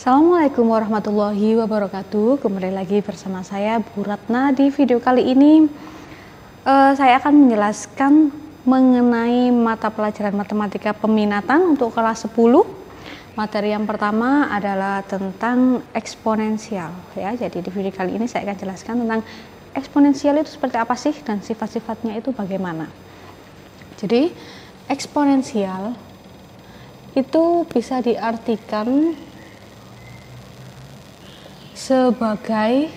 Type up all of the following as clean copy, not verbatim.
Assalamualaikum warahmatullahi wabarakatuh. Kembali lagi bersama saya Bu Ratna. Di video kali ini saya akan menjelaskan mengenai mata pelajaran matematika peminatan untuk kelas 10. Materi yang pertama adalah tentang eksponensial ya. Jadi di video kali ini saya akan jelaskan tentang eksponensial itu seperti apa sih dan sifat-sifatnya itu bagaimana. Jadi eksponensial itu bisa diartikan sebagai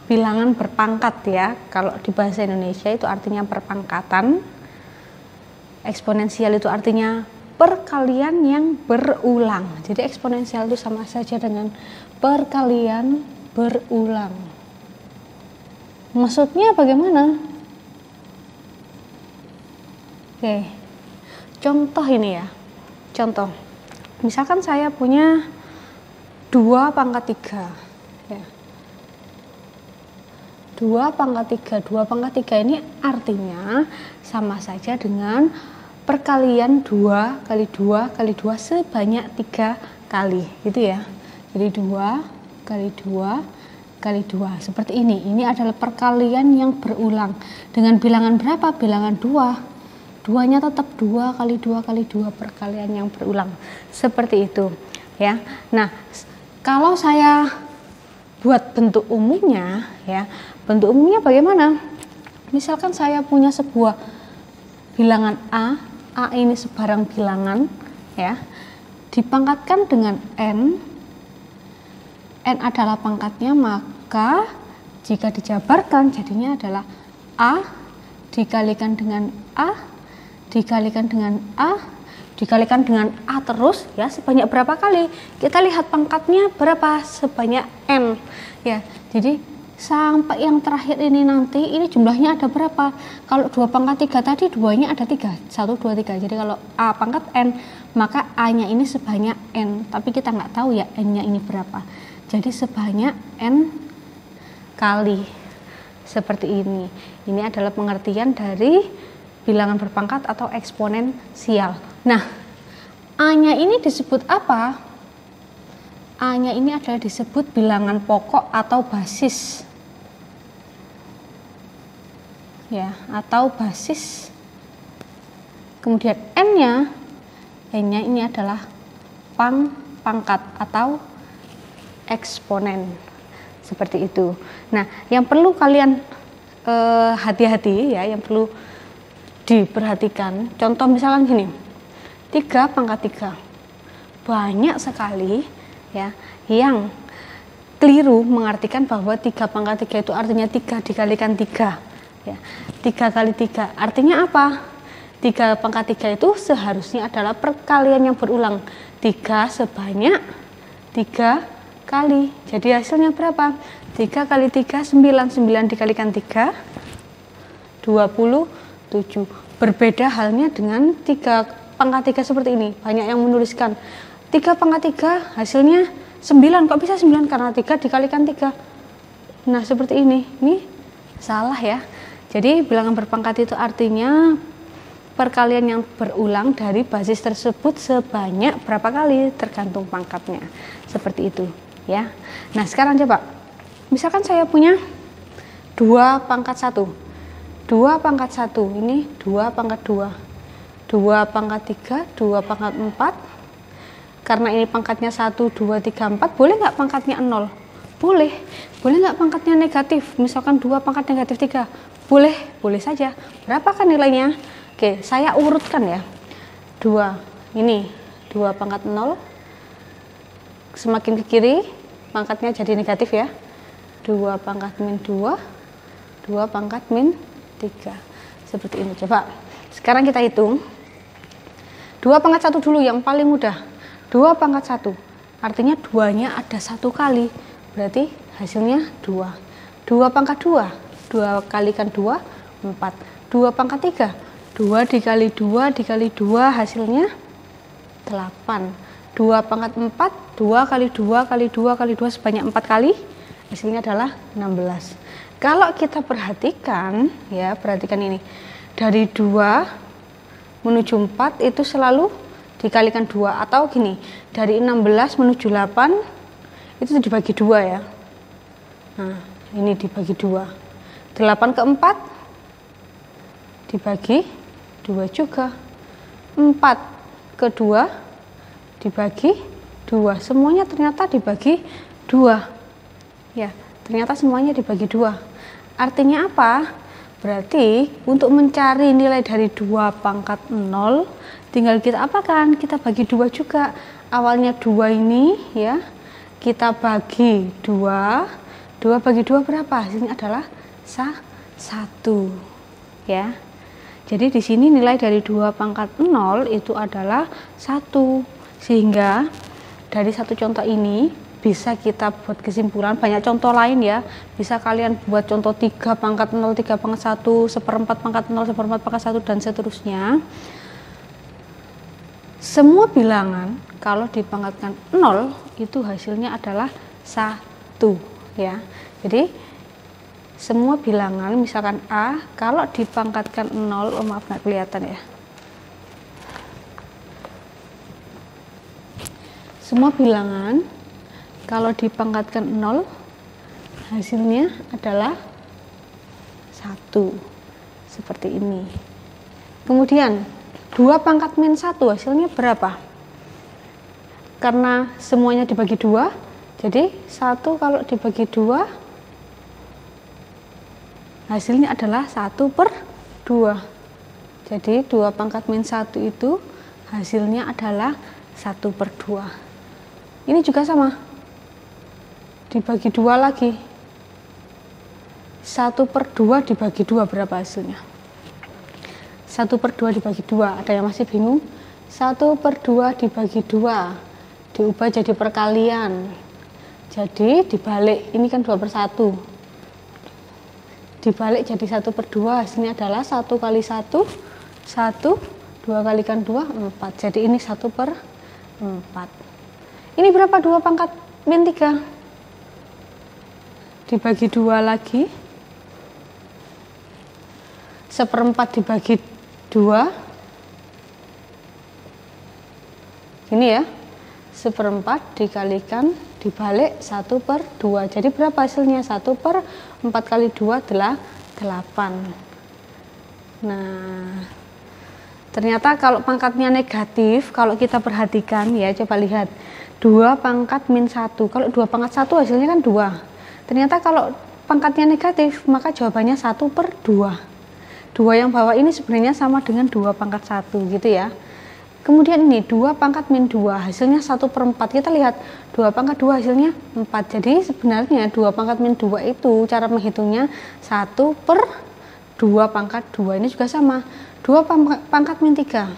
bilangan berpangkat ya. Kalau di bahasa Indonesia itu artinya perpangkatan. Eksponensial itu artinya perkalian yang berulang. Jadi eksponensial itu sama saja dengan perkalian berulang. Maksudnya bagaimana? Oke, contoh ini ya. Contoh, misalkan saya punya 2 pangkat 3 ya. 2 pangkat 3 ini artinya sama saja dengan perkalian 2 kali 2 kali 2 sebanyak 3 kali gitu ya. Jadi 2 kali 2 kali 2 seperti ini. Ini adalah perkalian yang berulang dengan bilangan berapa? Bilangan 2. 2-nya tetap 2 kali 2 kali 2 perkalian yang berulang seperti itu ya. Nah, kalau saya buat bentuk umumnya ya, bentuk umumnya bagaimana? Misalkan saya punya sebuah bilangan A ini sebarang bilangan ya, dipangkatkan dengan N adalah pangkatnya, maka jika dijabarkan jadinya adalah A dikalikan dengan A dikalikan dengan A dikalikan dengan A terus ya, sebanyak berapa kali? Kita lihat pangkatnya berapa? Sebanyak N ya. Jadi sampai yang terakhir ini nanti ini jumlahnya ada berapa? Kalau 2 pangkat 3 tadi 2-nya ada 3, 1, 2, 3. Jadi kalau A pangkat N maka A-nya ini sebanyak N, tapi kita nggak tahu ya N-nya ini berapa. Jadi sebanyak N kali seperti ini. Ini adalah pengertian dari bilangan berpangkat atau eksponensial. Nah, A-nya ini disebut apa? A-nya ini adalah disebut bilangan pokok atau basis. Ya, atau basis. Kemudian N-nya ini adalah pangkat atau eksponen. Seperti itu. Nah, yang perlu kalian hati-hati ya, yang perlu diperhatikan, contoh misalkan gini, 3 pangkat 3, banyak sekali ya yang keliru mengartikan bahwa 3 pangkat 3 itu artinya 3 dikalikan 3 ya. 3 kali 3 artinya apa? 3 pangkat 3 itu seharusnya adalah perkalian yang berulang, 3 sebanyak 3 kali. Jadi hasilnya berapa? 3 kali 3 9, 9 dikalikan 3 27. Berbeda halnya dengan 3 pangkat 3 seperti ini. Banyak yang menuliskan 3 pangkat 3 hasilnya 9. Kok bisa 9? Karena 3 dikalikan 3. Nah, seperti ini. Ini salah ya. Jadi bilangan berpangkat itu artinya perkalian yang berulang dari basis tersebut sebanyak berapa kali, tergantung pangkatnya. Seperti itu ya. Nah, sekarang coba. Misalkan saya punya 2 pangkat 1. 2 pangkat 1 ini 2 pangkat 2, 2 pangkat 3, 2 pangkat 4. Karena ini pangkatnya 1, 2, 3, 4, boleh nggak pangkatnya 0? Boleh. Boleh nggak pangkatnya negatif? Misalkan 2 pangkat negatif 3, boleh, boleh saja. Berapa kan nilainya? Oke, saya urutkan ya. 2, ini 2 pangkat 0, semakin ke kiri pangkatnya jadi negatif ya. 2 pangkat min 2, 2 pangkat min 3. Seperti ini. Coba sekarang kita hitung 2 pangkat 1 dulu yang paling mudah. 2 pangkat 1 artinya 2-nya ada 1 kali, berarti hasilnya 2. 2 pangkat 2, 2 kalikan 2 4. 2 pangkat 3, 2 dikali 2 dikali 2 hasilnya 8. 2 pangkat 4, 2 kali 2 kali 2 kali 2 sebanyak 4 kali, hasilnya adalah 16. Kalau kita perhatikan ya, perhatikan ini. Dari 2 menuju 4 itu selalu dikalikan 2, atau gini, dari 16 menuju 8 itu dibagi 2 ya. Nah, ini dibagi 2. 8 ke 4 dibagi 2 juga. 4 ke 2 dibagi 2. Semuanya ternyata dibagi 2. Ya, ternyata semuanya dibagi 2. Artinya apa? Berarti untuk mencari nilai dari 2 pangkat 0, tinggal kita apakan? Kita bagi 2 juga. Awalnya 2 ini ya, kita bagi 2. 2 bagi 2 berapa? Hasilnya adalah 1 ya. Jadi di sini nilai dari 2 pangkat 0 itu adalah 1. Sehingga dari satu contoh ini bisa kita buat kesimpulan. Banyak contoh lain ya, bisa kalian buat contoh 3 pangkat 0, 3 pangkat 1, 1/4 pangkat 0, 1/4 pangkat 1, dan seterusnya. Semua bilangan kalau dipangkatkan 0 itu hasilnya adalah 1 ya. Jadi semua bilangan misalkan A kalau dipangkatkan 0, oh maaf nggak kelihatan ya. Semua bilangan kalau dipangkatkan 0 hasilnya adalah 1 seperti ini. Kemudian 2 pangkat min 1 hasilnya berapa? Karena semuanya dibagi 2, jadi 1 kalau dibagi 2 hasilnya adalah 1/2. Jadi 2 pangkat min 1 itu hasilnya adalah 1/2. Ini juga sama, dibagi 2 lagi. 1/2 dibagi 2 berapa hasilnya? 1/2 dibagi 2, ada yang masih bingung? 1/2 dibagi 2 diubah jadi perkalian, jadi dibalik, ini kan 2/1, dibalik jadi 1/2, hasilnya adalah 1 kali 1, 1, 2 kalikan 2, 4, jadi ini 1/4. Ini berapa 2 pangkat min 3? Dibagi 2 lagi, 1/4 dibagi 2, ini ya, 1/4 dikalikan dibalik 1/2, jadi berapa hasilnya? 1/4 kali 2 adalah 8. Nah, ternyata kalau pangkatnya negatif, kalau kita perhatikan ya, coba lihat 2 pangkat min 1, kalau 2 pangkat 1 hasilnya kan 2. Ternyata kalau pangkatnya negatif, maka jawabannya 1/2. 2 yang bawah ini sebenarnya sama dengan 2 pangkat 1 gitu ya. Kemudian ini 2 pangkat min 2 hasilnya 1/4. Kita lihat 2 pangkat 2 hasilnya 4. Jadi sebenarnya 2 pangkat min 2 itu cara menghitungnya 1/2 pangkat 2. Ini juga sama. 2 pangkat min 3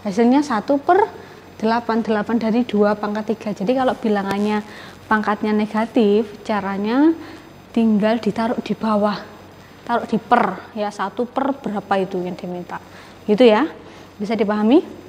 hasilnya 1/8. 8 dari 2 pangkat 3. Jadi kalau bilangannya pangkatnya negatif, caranya tinggal ditaruh di bawah, taruh di per ya, 1 per berapa itu yang diminta gitu ya. Bisa dipahami?